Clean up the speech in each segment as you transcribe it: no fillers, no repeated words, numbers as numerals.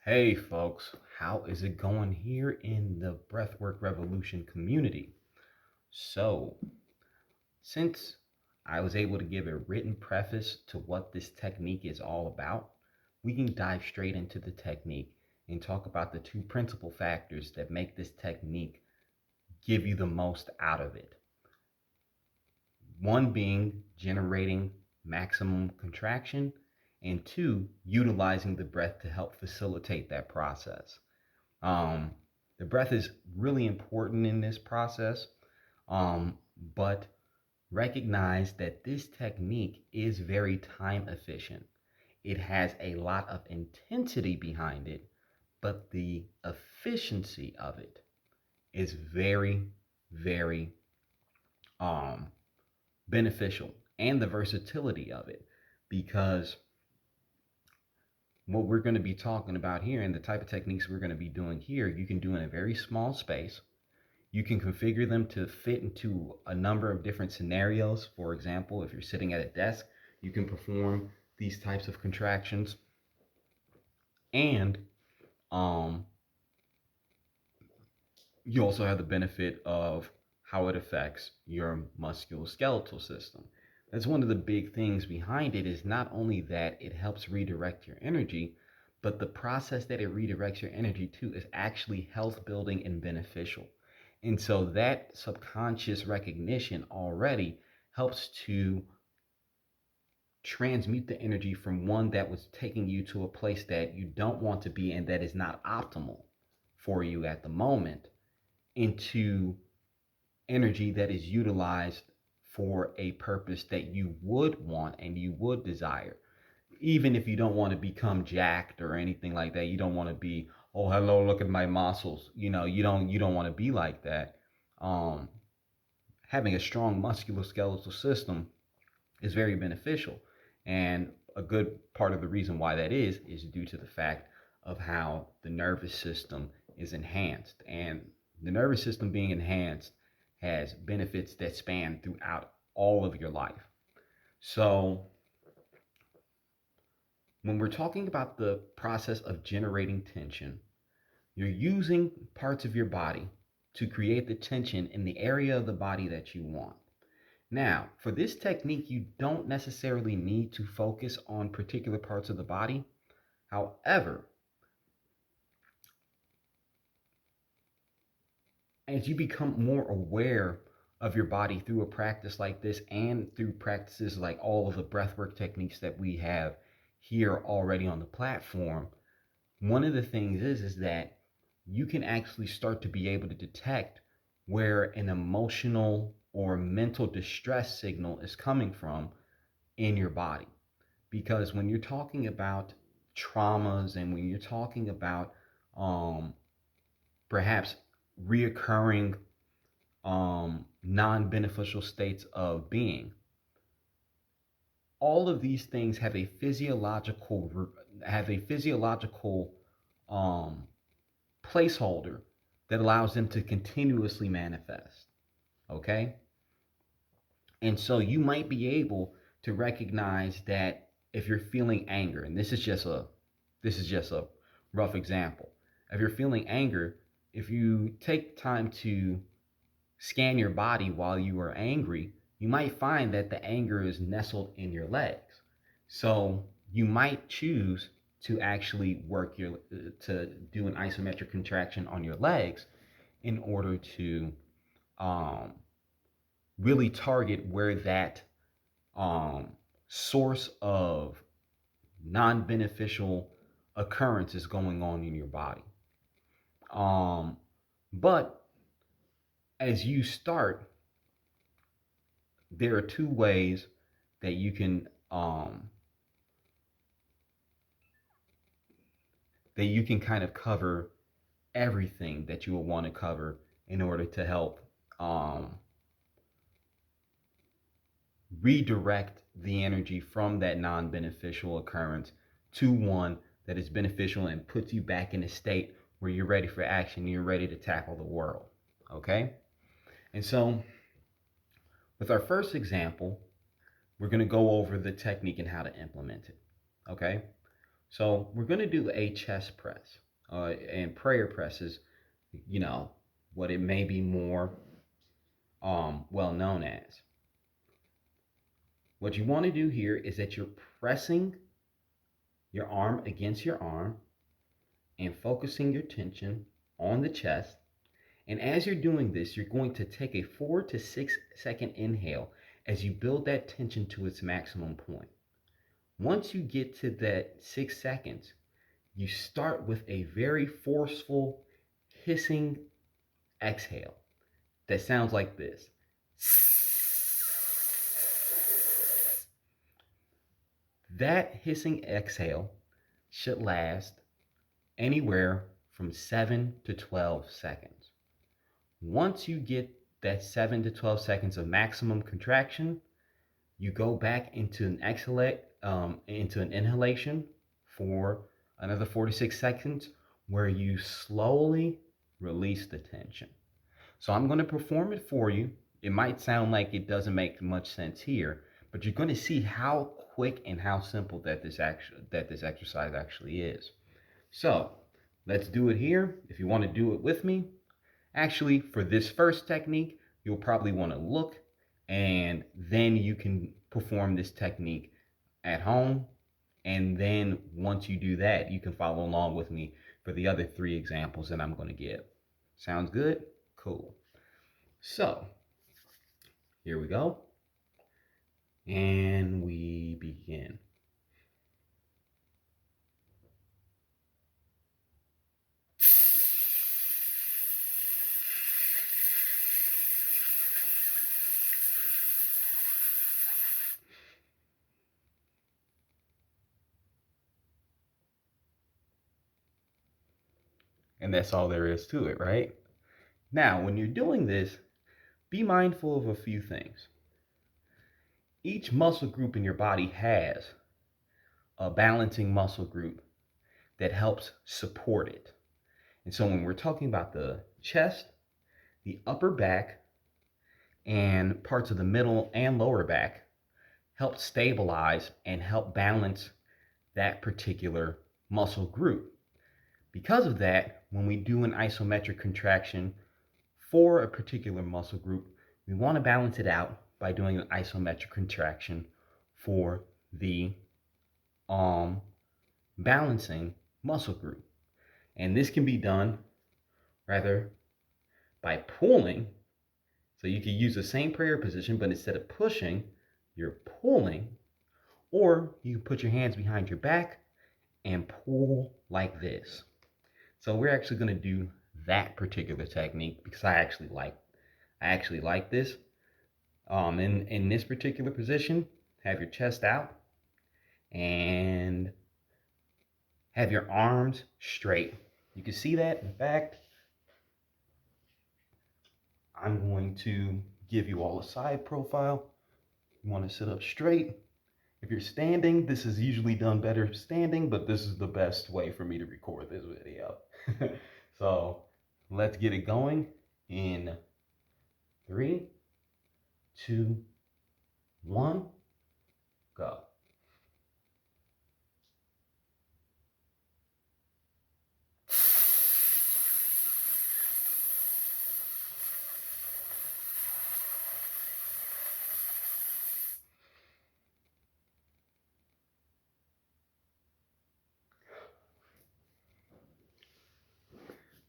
Hey folks, how is it going here in the Breathwork Revolution community? So, since I was able to give a written preface to what this technique is all about, we can dive straight into the technique and talk about the two principal factors that make this technique give you the most out of it. One being generating maximum contraction, and two, utilizing the breath to help facilitate that process. Um, the breath is really important in this process, but recognize that this technique is very time efficient. It has a lot of intensity behind it, but the efficiency of it is very, very um, beneficial, and the versatility of it, because what we're going to be talking about here and the type of techniques we're going to be doing here, you can do in a very small space. You can configure them to fit into a number of different scenarios. For example, if you're sitting at a desk, you can perform these types of contractions. And um, you also have the benefit of how it affects your musculoskeletal system. That's one of the big things behind it, is not only that it helps redirect your energy, but the process that it redirects your energy to is actually health building and beneficial. And so that subconscious recognition already helps to transmute the energy from one that was taking you to a place that you don't want to be and that is not optimal for you at the moment, into energy that is utilized for a purpose that you would want and you would desire. Even if you don't want to become jacked or anything like that, you don't want to be, oh hello, look at my muscles. You don't want to be like that. Um, Having a strong musculoskeletal system is very beneficial, and a good part of the reason why that is due to the fact of how the nervous system is enhanced. And the nervous system being enhanced has benefits that span throughout all of your life. So when we're talking about the process of generating tension, you're using parts of your body to create the tension in the area of the body that you want. Now, for this technique, you don't necessarily need to focus on particular parts of the body. However, as you become more aware of your body through a practice like this and through practices like all of the breathwork techniques that we have here already on the platform, one of the things is that you can actually start to be able to detect where an emotional or mental distress signal is coming from in your body. Because when you're talking about traumas and when you're talking about um, perhaps reoccurring non-beneficial states of being, all of these things have a physiological um, placeholder that allows them to continuously manifest. Okay, and so you might be able to recognize that if you're feeling anger, and this is just a rough example. If you're feeling anger, if you take time to scan your body while you are angry, you might find that the anger is nestled in your legs. So you might choose to actually to do an isometric contraction on your legs in order to um, really target where that um, source of non-beneficial occurrence is going on in your body. Um, but as you start, there are two ways that you can kind of cover everything that you will want to cover in order to help um, redirect the energy from that non-beneficial occurrence to one that is beneficial and puts you back in a state where you're ready for action and you're ready to tackle the world. Okay? And so, with our first example, we're going to go over the technique and how to implement it. Okay? So we're going to do a chest press, and prayer presses, you know, what it may be more well known as. What you want to do here is that you're pressing your arm against your arm and focusing your tension on the chest. And as you're doing this, you're going to take a 4 to 6 second inhale as you build that tension to its maximum point. Once you get to that 6 seconds, you start with a very forceful, hissing exhale that sounds like this. That hissing exhale should last anywhere from 7 to 12 seconds. Once you get that 7 to 12 seconds of maximum contraction, you go back into an inhalation for another 46 seconds where you slowly release the tension. So I'm going to perform it for you. It might sound like it doesn't make much sense here, but you're going to see how quick and how simple that this exercise actually is. So let's do it here. If you want to do it with me, actually for this first technique, you'll probably want to look, and then you can perform this technique at home. And then once you do that, you can follow along with me for the other 3 examples that I'm going to give. Sounds good? Cool. So here we go. And we begin. And that's all there is to it, right? Now, when you're doing this, be mindful of a few things. Each muscle group in your body has a balancing muscle group that helps support it. And so when we're talking about the chest, the upper back, and parts of the middle and lower back help stabilize and help balance that particular muscle group. Because of that, when we do an isometric contraction for a particular muscle group, we want to balance it out by doing an isometric contraction for the balancing muscle group. And this can be done rather by pulling. So you can use the same prayer position, but instead of pushing, you're pulling. Or you can put your hands behind your back and pull like this. So we're actually going to do that particular technique because I actually like this. In this particular position, have your chest out and have your arms straight. You can see that. In fact, I'm going to give you all a side profile. You want to sit up straight. If you're standing, this is usually done better standing, but this is the best way for me to record this video. So let's get it going in 3, 2, 1, go.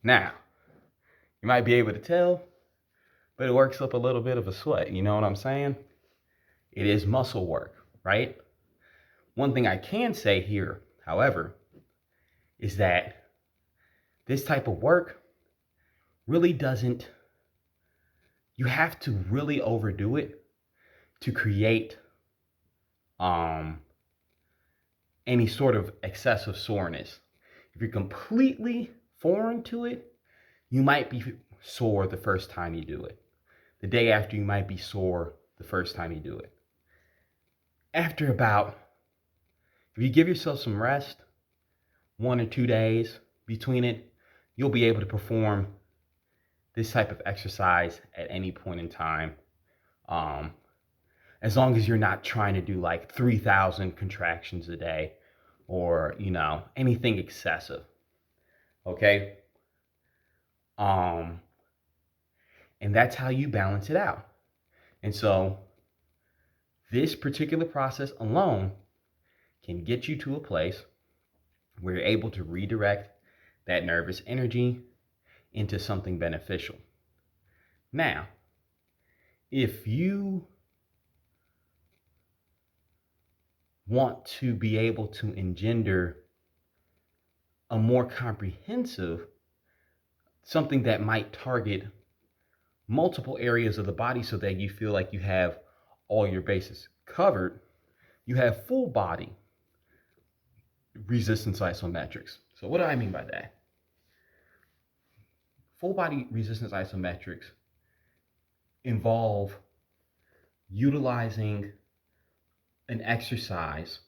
Now, you might be able to tell, but it works up a little bit of a sweat. You know what I'm saying? It is muscle work, right? One thing I can say here, however, is that this type of work really doesn't, you have to really overdo it to create any sort of excessive soreness. If you're completely foreign to it, you might be sore the first time you do it. The day after, you might be sore the first time you do it. After about, if you give yourself some rest, 1 or 2 days between it, you'll be able to perform this type of exercise at any point in time. As long as you're not trying to do like 3,000 contractions a day or, anything excessive. Okay. Um, and that's how you balance it out. And so this particular process alone can get you to a place where you're able to redirect that nervous energy into something beneficial. Now, if you want to be able to engender a more comprehensive, something that might target multiple areas of the body so that you feel like you have all your bases covered, you have full body resistance isometrics. So, what do I mean by that? Full body resistance isometrics involve utilizing an exercise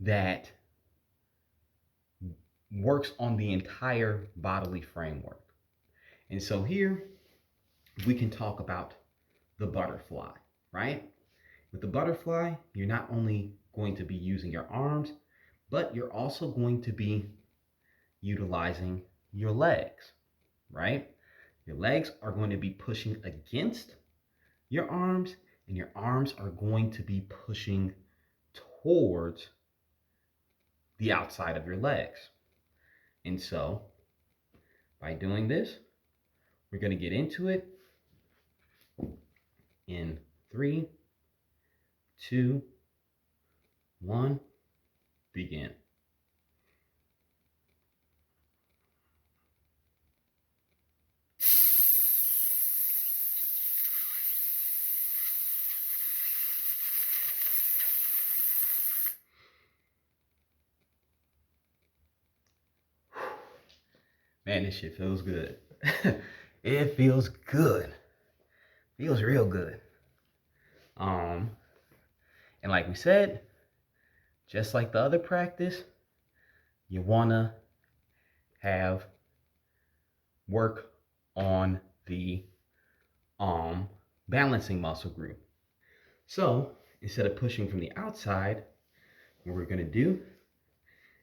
that works on the entire bodily framework. And so here we can talk about the butterfly, right? With the butterfly, you're not only going to be using your arms, but you're also going to be utilizing your legs, right? Your legs are going to be pushing against your arms, and your arms are going to be pushing towards the outside of your legs. And so, by doing this, we're going to get into it in 3, 2, 1, begin. Man, this shit feels good. It feels good. Feels real good. And like we said, just like the other practice, you wanna have work on the balancing muscle group. So instead of pushing from the outside, what we're gonna do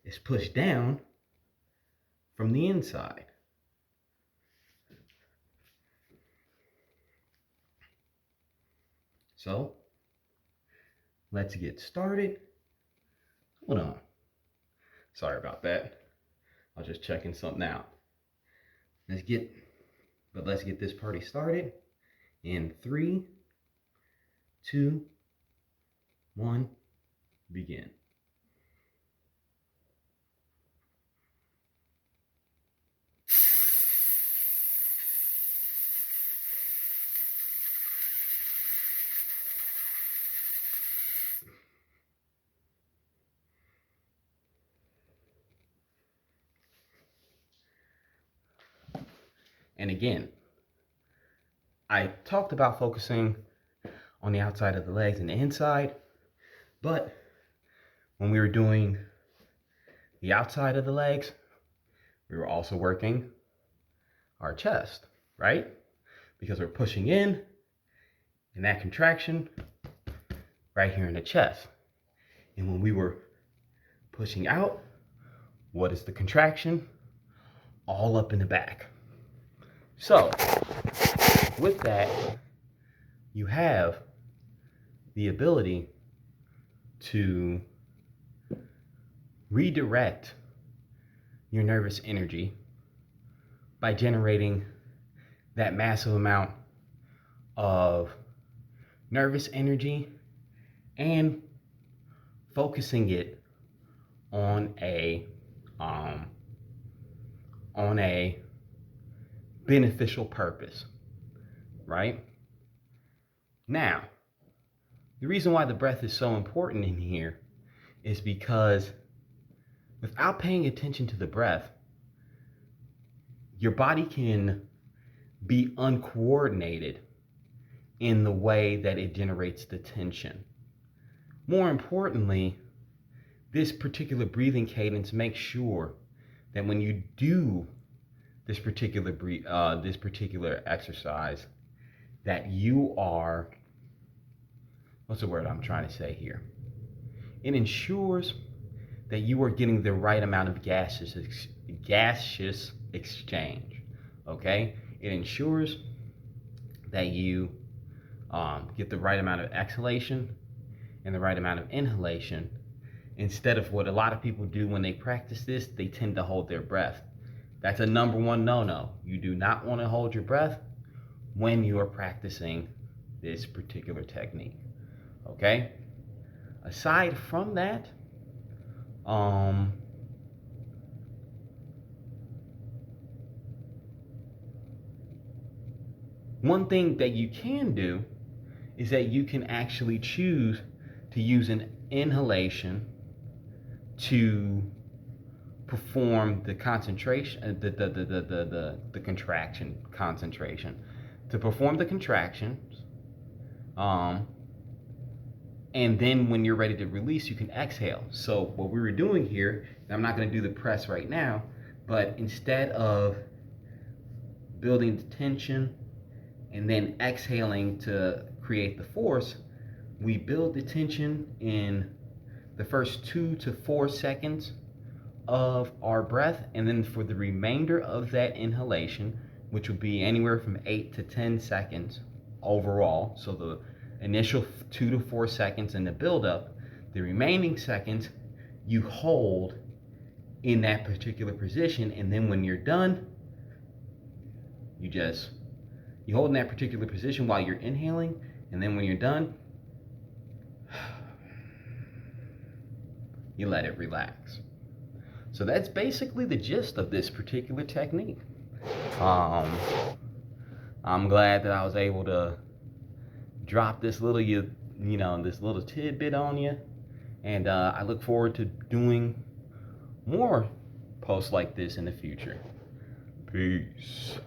is push down from the inside. So let's get started. Hold on. Sorry about that. I was just checking something out. Let's get this party started in 3, 2, 1, begin. And again, I talked about focusing on the outside of the legs and the inside, but when we were doing the outside of the legs, we were also working our chest, right? Because we're pushing in that contraction right here in the chest. And when we were pushing out, what is the contraction? All up in the back. So, with that, you have the ability to redirect your nervous energy by generating that massive amount of nervous energy and focusing it on a beneficial purpose, right? Now, the reason why the breath is so important in here is because without paying attention to the breath, your body can be uncoordinated in the way that it generates the tension. More importantly, this particular breathing cadence makes sure that when you do this particular exercise, that you are, what's the word I'm trying to say here? It ensures that you are getting the right amount of gaseous exchange. Okay, it ensures that you get the right amount of exhalation and the right amount of inhalation, instead of what a lot of people do when they practice this. They tend to hold their breath. That's a number one no-no. You do not want to hold your breath when you are practicing this particular technique. Okay, aside from that, one thing that you can do is that you can actually choose to use an inhalation to perform the concentration, the contraction concentration, to perform the contractions, and then when you're ready to release, you can exhale. So what we were doing here, and I'm not going to do the press right now, but instead of building the tension and then exhaling to create the force, we build the tension in the first 2 to 4 seconds of our breath, and then for the remainder of that inhalation, which would be anywhere from 8 to 10 seconds overall, so the initial 2 to 4 seconds in the buildup, the remaining seconds you hold in that particular position, and then when you're done, you hold in that particular position while you're inhaling, and then when you're done, you let it relax. So that's basically the gist of this particular technique. I'm glad that I was able to drop this little, this little tidbit on you, and I look forward to doing more posts like this in the future. Peace.